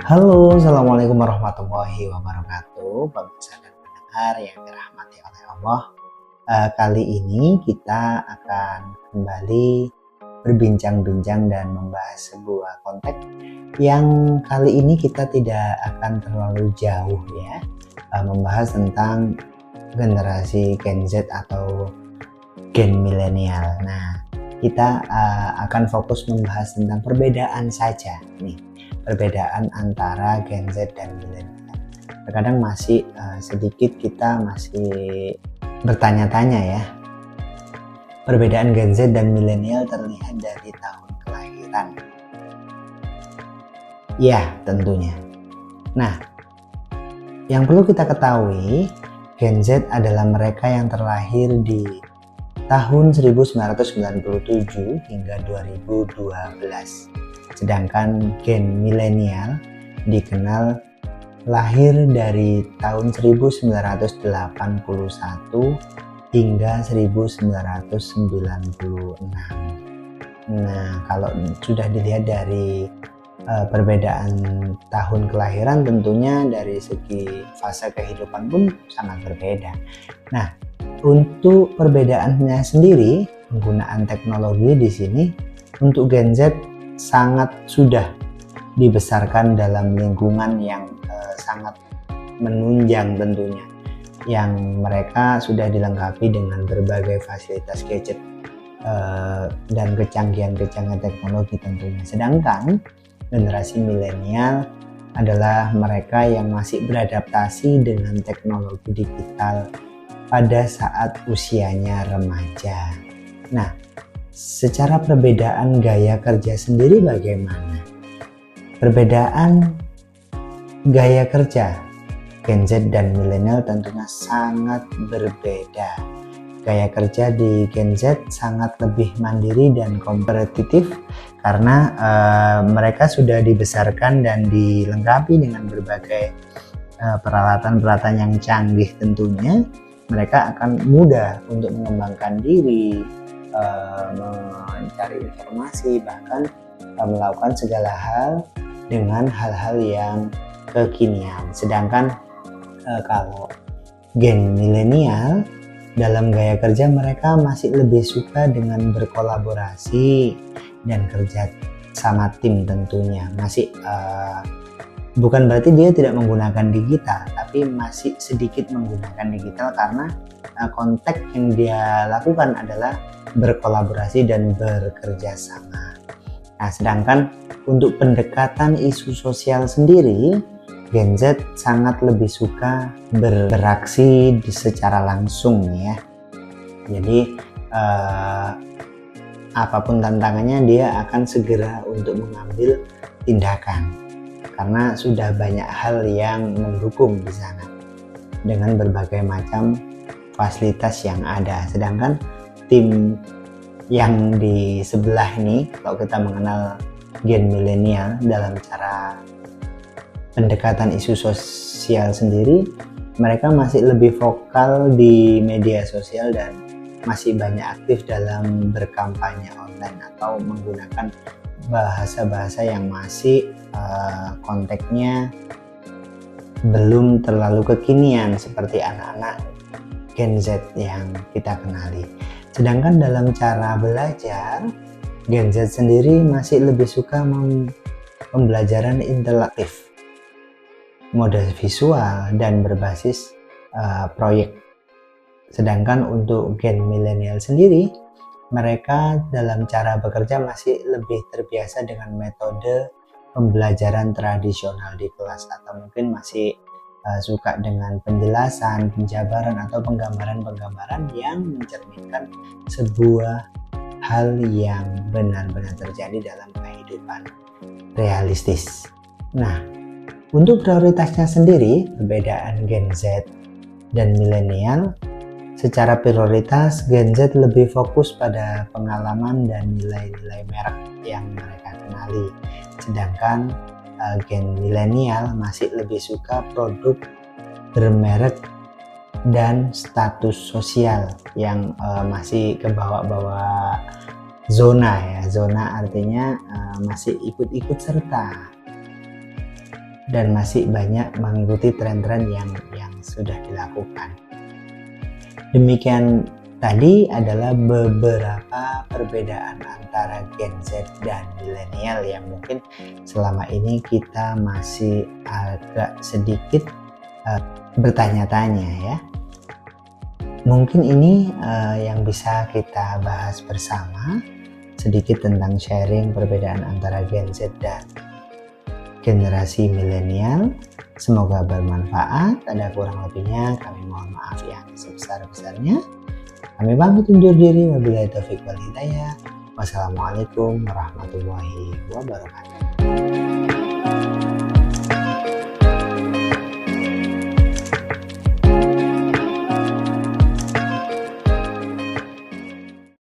Halo, assalamualaikum warahmatullahi wabarakatuh, pemirsa dan pendengar yang dirahmati oleh Allah. Kali ini kita akan kembali berbincang-bincang dan membahas sebuah konteks yang kali ini kita tidak akan terlalu jauh ya, membahas tentang generasi Gen Z atau Gen milenial. Nah, kita akan fokus membahas tentang perbedaan saja nih. Perbedaan antara Gen Z dan milenial. Terkadang masih sedikit kita masih bertanya-tanya ya. Perbedaan Gen Z dan milenial terlihat dari tahun kelahiran. Ya, tentunya. Nah, yang perlu kita ketahui, Gen Z adalah mereka yang terlahir di tahun 1997 hingga 2012. Sedangkan Gen milenial dikenal lahir dari tahun 1981 hingga 1996. Nah, kalau sudah dilihat dari perbedaan tahun kelahiran, tentunya dari segi fase kehidupan pun sangat berbeda. Nah, untuk perbedaannya sendiri, penggunaan teknologi di sini untuk Gen Z sangat sudah dibesarkan dalam lingkungan yang sangat menunjang tentunya, yang mereka sudah dilengkapi dengan berbagai fasilitas gadget dan kecanggihan-kecanggihan teknologi tentunya. Sedangkan generasi milenial adalah mereka yang masih beradaptasi dengan teknologi digital pada saat usianya remaja. Nah, secara perbedaan gaya kerja sendiri bagaimana? Perbedaan gaya kerja Gen Z dan milenial tentunya sangat berbeda. Gaya kerja di Gen Z sangat lebih mandiri dan kompetitif karena mereka sudah dibesarkan dan dilengkapi dengan berbagai peralatan-peralatan yang canggih tentunya. Mereka akan mudah untuk mengembangkan diri, mencari informasi, bahkan melakukan segala hal dengan hal-hal yang kekinian. Sedangkan kalau Gen milenial dalam gaya kerja mereka masih lebih suka dengan berkolaborasi dan kerja sama tim tentunya. Masih bukan berarti dia tidak menggunakan digital, tapi masih sedikit menggunakan digital karena konteks yang dia lakukan adalah berkolaborasi dan bekerja sama. Nah, sedangkan untuk pendekatan isu sosial sendiri, Gen Z sangat lebih suka beraksi secara langsung ya. Jadi apapun tantangannya dia akan segera untuk mengambil tindakan karena sudah banyak hal yang mendukung di sana dengan berbagai macam fasilitas yang ada. Sedangkan tim yang di sebelah ini, kalau kita mengenal Gen milenial dalam cara pendekatan isu sosial sendiri, mereka masih lebih vokal di media sosial dan masih banyak aktif dalam berkampanye online atau menggunakan bahasa-bahasa yang masih konteksnya belum terlalu kekinian seperti anak-anak Gen Z yang kita kenali. Sedangkan dalam cara belajar, Gen Z sendiri masih lebih suka pembelajaran interaktif, mode visual, dan berbasis proyek. Sedangkan untuk Gen milenial sendiri, mereka dalam cara bekerja masih lebih terbiasa dengan metode pembelajaran tradisional di kelas atau mungkin masih suka dengan penjelasan, penjabaran atau penggambaran-penggambaran yang mencerminkan sebuah hal yang benar-benar terjadi dalam kehidupan realistis. Nah, untuk prioritasnya sendiri, perbedaan Gen Z dan milenial, secara prioritas Gen Z lebih fokus pada pengalaman dan nilai-nilai merek yang mereka kenali. Sedangkan Gen milenial masih lebih suka produk bermerek dan status sosial yang masih kebawa-bawa zona ya. Zona artinya masih ikut-ikut serta. dan masih banyak mengikuti tren-tren yang sudah dilakukan. Demikian tadi adalah beberapa perbedaan antara Gen Z dan milenial yang mungkin selama ini kita masih agak sedikit bertanya-tanya ya. Mungkin ini yang bisa kita bahas bersama, sedikit tentang sharing perbedaan antara Gen Z dan generasi milenial. Semoga bermanfaat. Ada kurang lebihnya kami mohon maaf yang sebesar-besarnya. Kami pamit undur diri. Wabillahi taufiq wal hidayah. Wassalamualaikum warahmatullahi wabarakatuh.